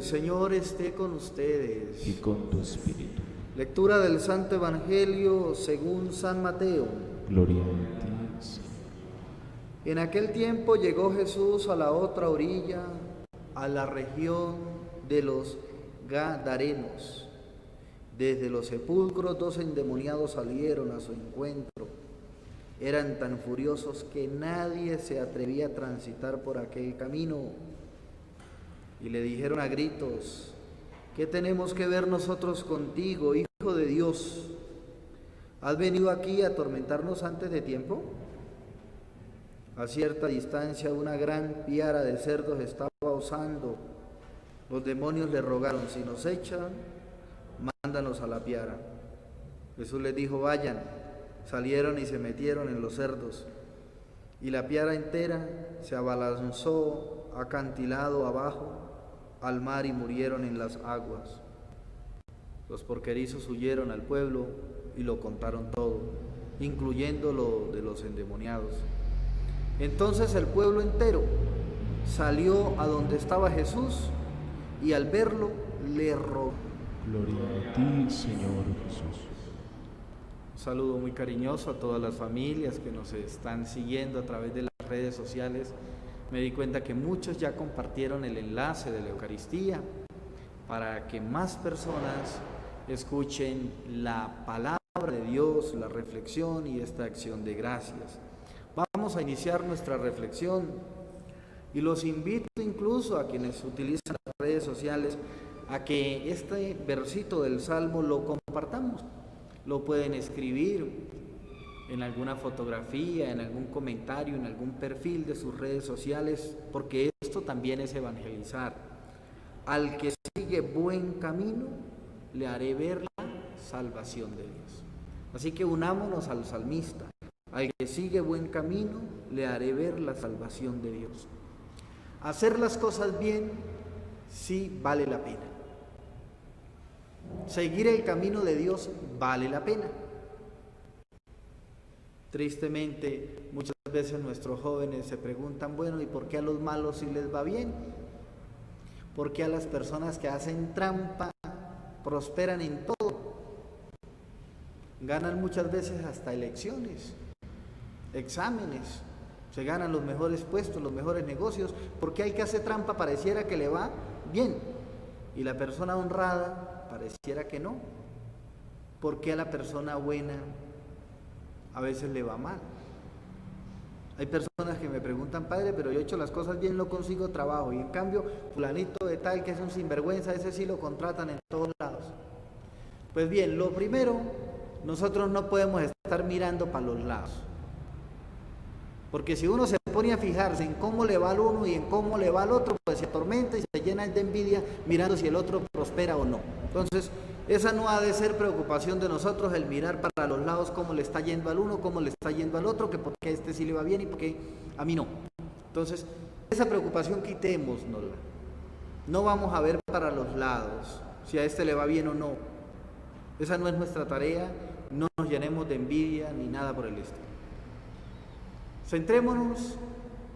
El Señor esté con ustedes. Y con tu espíritu. Lectura del Santo Evangelio según San Mateo. Gloria a ti, Señor. En aquel tiempo llegó Jesús a la otra orilla, a la región de los Gadarenos. Desde los sepulcros 2 endemoniados salieron a su encuentro. Eran tan furiosos que nadie se atrevía a transitar por aquel camino. Y le dijeron a gritos: ¿qué tenemos que ver nosotros contigo, Hijo de Dios? ¿Has venido aquí a atormentarnos antes de tiempo? A cierta distancia una gran piara de cerdos estaba osando. Los demonios le rogaron: si nos echan, mándanos a la piara. Jesús les dijo: vayan. Salieron y se metieron en los cerdos. Y la piara entera se abalanzó acantilado abajo al mar y murieron en las aguas. Los porquerizos huyeron al pueblo y lo contaron todo, incluyendo lo de los endemoniados. Entonces el pueblo entero salió a donde estaba Jesús y al verlo le rogó. Gloria a ti, Señor Jesús. Un saludo muy cariñoso a todas las familias que nos están siguiendo a través de las redes sociales. Me di cuenta que muchos ya compartieron el enlace de la Eucaristía para que más personas escuchen la palabra de Dios, la reflexión y esta acción de gracias. Vamos a iniciar nuestra reflexión y los invito incluso a quienes utilizan las redes sociales a que este versito del Salmo lo compartamos. Lo pueden escribir en alguna fotografía, en algún comentario, en algún perfil de sus redes sociales, porque esto también es evangelizar. Al que sigue buen camino, le haré ver la salvación de Dios. Así que unámonos al salmista. Al que sigue buen camino, le haré ver la salvación de Dios. Hacer las cosas bien sí vale la pena. Seguir el camino de Dios vale la pena. Tristemente, muchas veces nuestros jóvenes se preguntan: bueno, ¿y por qué a los malos sí les va bien? ¿Por qué a las personas que hacen trampa prosperan en todo? Ganan muchas veces hasta elecciones, exámenes, se ganan los mejores puestos, los mejores negocios. ¿Por qué al que hace trampa pareciera que le va bien y la persona honrada pareciera que no? ¿Por qué a la persona buena a veces le va mal? Hay personas que me preguntan: padre, pero yo he hecho las cosas bien, no consigo trabajo, y en cambio fulanito de tal, que es un sinvergüenza, ese sí lo contratan en todos lados. Pues bien, lo primero, nosotros no podemos estar mirando para los lados, porque si uno se pone a fijarse en cómo le va al uno y en cómo le va al otro, pues se atormenta y se llena de envidia mirando si el otro prospera o no. Entonces, esa no ha de ser preocupación de nosotros, el mirar para los lados cómo le está yendo al uno, cómo le está yendo al otro, que por qué a este sí le va bien y por qué a mí no. Entonces, esa preocupación quitémosnosla. No vamos a ver para los lados, si a este le va bien o no. Esa no es nuestra tarea, no nos llenemos de envidia ni nada por el estilo. Centrémonos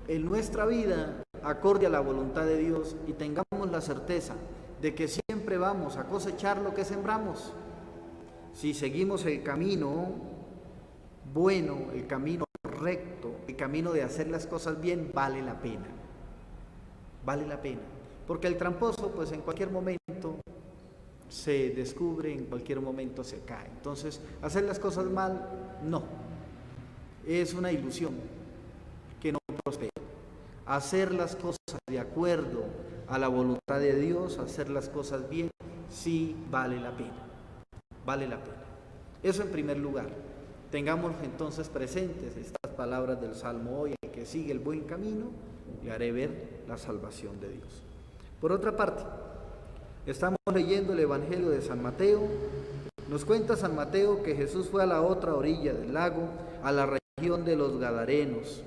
en nuestra vida acorde a la voluntad de Dios y tengamos la certeza de que siempre vamos a cosechar lo que sembramos. Si seguimos el camino bueno, el camino recto, el camino de hacer las cosas bien, vale la pena. Vale la pena. Porque el tramposo, pues en cualquier momento se descubre, en cualquier momento se cae. Entonces, hacer las cosas mal, no. Es una ilusión que no prospera. Hacer las cosas de acuerdo a la voluntad de Dios, hacer las cosas bien, sí vale la pena. Vale la pena. Eso en primer lugar. Tengamos entonces presentes estas palabras del Salmo hoy: el que sigue el buen camino, le haré ver la salvación de Dios. Por otra parte, estamos leyendo el Evangelio de San Mateo. Nos cuenta San Mateo que Jesús fue a la otra orilla del lago, a la región de los Gadarenos.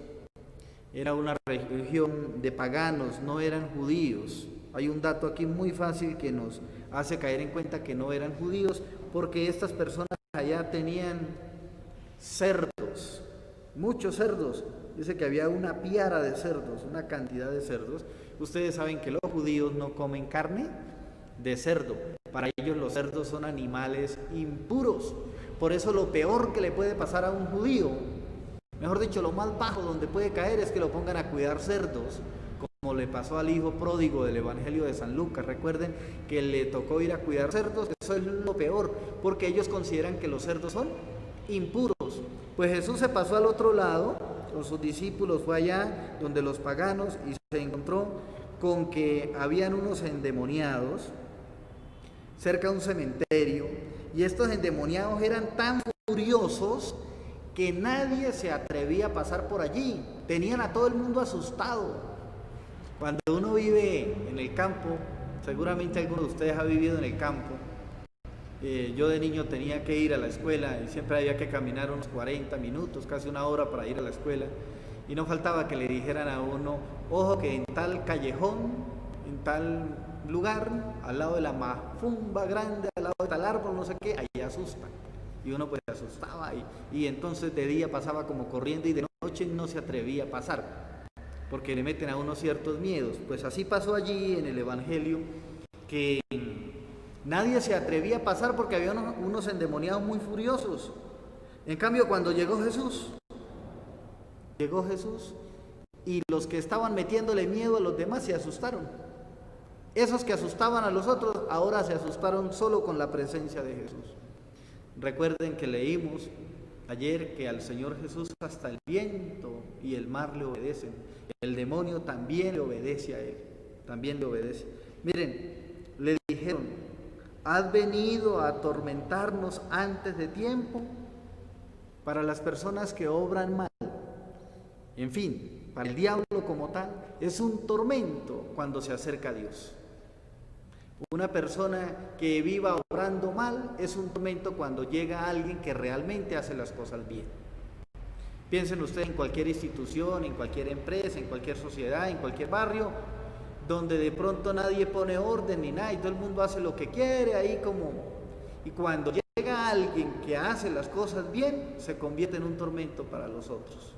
Era una región de paganos, no eran judíos. Hay un dato aquí muy fácil que nos hace caer en cuenta que no eran judíos, porque estas personas allá tenían cerdos, muchos cerdos, dice que había una piara de cerdos, una cantidad de cerdos. Ustedes saben que los judíos no comen carne de cerdo. Para ellos los cerdos son animales impuros. Por eso lo peor que le puede pasar a un judío, mejor dicho, lo más bajo donde puede caer, es que lo pongan a cuidar cerdos, como le pasó al hijo pródigo del Evangelio de San Lucas. Recuerden que le tocó ir a cuidar cerdos. Eso es lo peor, porque ellos consideran que los cerdos son impuros. Pues Jesús se pasó al otro lado con sus discípulos, fue allá donde los paganos, y se encontró con que habían unos endemoniados cerca de un cementerio, y estos endemoniados eran tan furiosos que nadie se atrevía a pasar por allí. Tenían a todo el mundo asustado. Cuando uno vive en el campo, seguramente alguno de ustedes ha vivido en el campo. Yo de niño tenía que ir a la escuela y siempre había que caminar unos 40 minutos, casi una hora para ir a la escuela, y no faltaba que le dijeran a uno: ojo que en tal callejón, en tal lugar, al lado de la mafumba grande, al lado de tal árbol, no sé qué, ahí asustan. Y uno pues se asustaba, y entonces de día pasaba como corriendo, y de noche no se atrevía a pasar, porque le meten a uno ciertos miedos. Pues así pasó allí en el Evangelio, que nadie se atrevía a pasar porque había unos endemoniados muy furiosos. En cambio, cuando llegó Jesús, y los que estaban metiéndole miedo a los demás se asustaron. Esos que asustaban a los otros ahora se asustaron solo con la presencia de Jesús. Recuerden que leímos ayer que al Señor Jesús hasta el viento y el mar le obedecen. El demonio también le obedece a él, también le obedece. Miren, le dijeron: ¿has venido a atormentarnos antes de tiempo? Para las personas que obran mal, en fin, para el diablo como tal, es un tormento cuando se acerca a Dios. Una persona que viva obrando mal es un tormento cuando llega alguien que realmente hace las cosas bien. Piensen ustedes en cualquier institución, en cualquier empresa, en cualquier sociedad, en cualquier barrio, donde de pronto nadie pone orden ni nada y todo el mundo hace lo que quiere ahí como... Y cuando llega alguien que hace las cosas bien, se convierte en un tormento para los otros,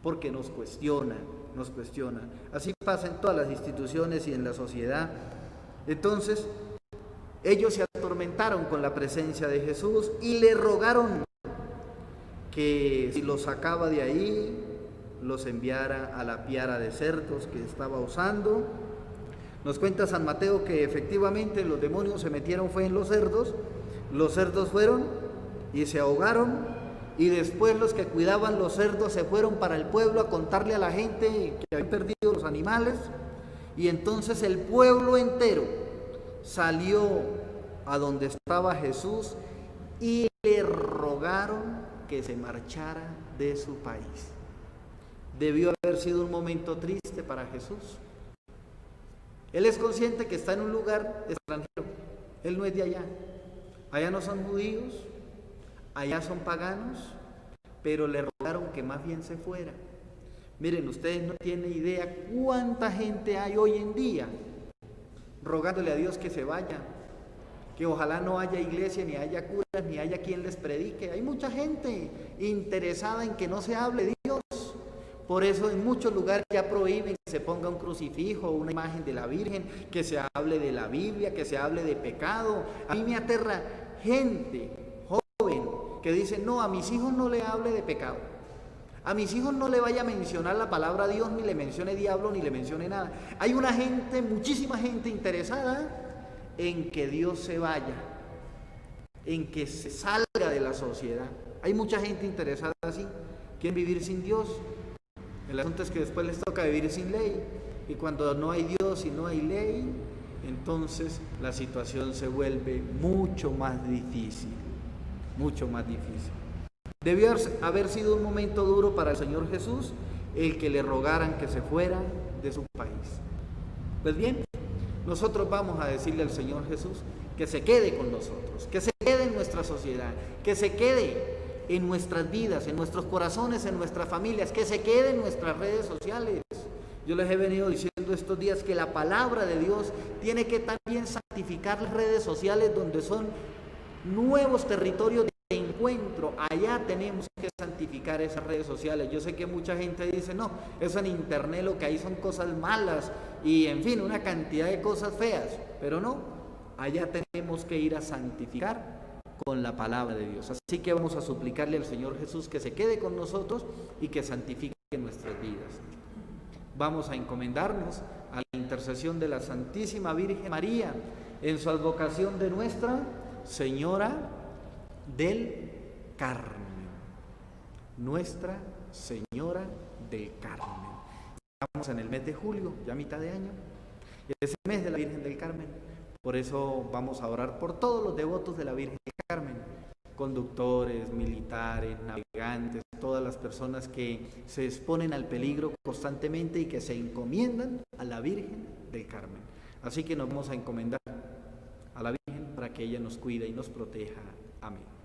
porque nos cuestiona. Así pasa en todas las instituciones y en la sociedad. Entonces, ellos se atormentaron con la presencia de Jesús y le rogaron que si los sacaba de ahí, los enviara a la piara de cerdos que estaba usando. Nos cuenta San Mateo que efectivamente los demonios se metieron fue en los cerdos fueron y se ahogaron, y después los que cuidaban los cerdos se fueron para el pueblo a contarle a la gente que habían perdido los animales, y entonces el pueblo entero salió a donde estaba Jesús y le rogaron que se marchara de su país. Debió haber sido un momento triste para Jesús. Él es consciente que está en un lugar extranjero, él no es de allá. Allá no son judíos, allá son paganos, pero le rogaron que más bien se fuera. Miren, ustedes no tienen idea cuánta gente hay hoy en día rogándole a Dios que se vaya, que ojalá no haya iglesia, ni haya curas, ni haya quien les predique. Hay mucha gente interesada en que no se hable de Dios. Por eso en muchos lugares ya prohíben que se ponga un crucifijo o una imagen de la Virgen, que se hable de la Biblia, que se hable de pecado. A mí me aterra gente joven que dice: no, a mis hijos no le hable de pecado. A mis hijos no le vaya a mencionar la palabra Dios, ni le mencione diablo, ni le mencione nada. Hay una gente, muchísima gente interesada en que Dios se vaya, en que se salga de la sociedad. Hay mucha gente interesada así, quieren vivir sin Dios. El asunto es que después les toca vivir sin ley, y cuando no hay Dios y no hay ley, entonces la situación se vuelve mucho más difícil, mucho más difícil. Debió haber sido un momento duro para el Señor Jesús el que le rogaran que se fuera de su país. Pues bien, nosotros vamos a decirle al Señor Jesús que se quede con nosotros, que se quede en nuestra sociedad, que se quede en nuestras vidas, en nuestros corazones, en nuestras familias, que se quede en nuestras redes sociales. Yo les he venido diciendo estos días que la palabra de Dios tiene que también santificar las redes sociales, donde son nuevos territorios de encuentro, allá tenemos que santificar esas redes sociales. Yo sé que mucha gente dice, no, eso en internet lo que hay son cosas malas y en fin, una cantidad de cosas feas, pero no, allá tenemos que ir a santificar con la palabra de Dios. Así que vamos a suplicarle al Señor Jesús que se quede con nosotros y que santifique nuestras vidas. Vamos a encomendarnos a la intercesión de la Santísima Virgen María en su advocación de Nuestra Señora del Carmen. Nuestra Señora del Carmen. Estamos en el mes de julio, ya mitad de año, es el mes de la Virgen del Carmen. Por eso vamos a orar por todos los devotos de la Virgen del Carmen, conductores, militares, navegantes, todas las personas que se exponen al peligro constantemente y que se encomiendan a la Virgen del Carmen. Así que nos vamos a encomendar a la Virgen para que ella nos cuide y nos proteja. Amén.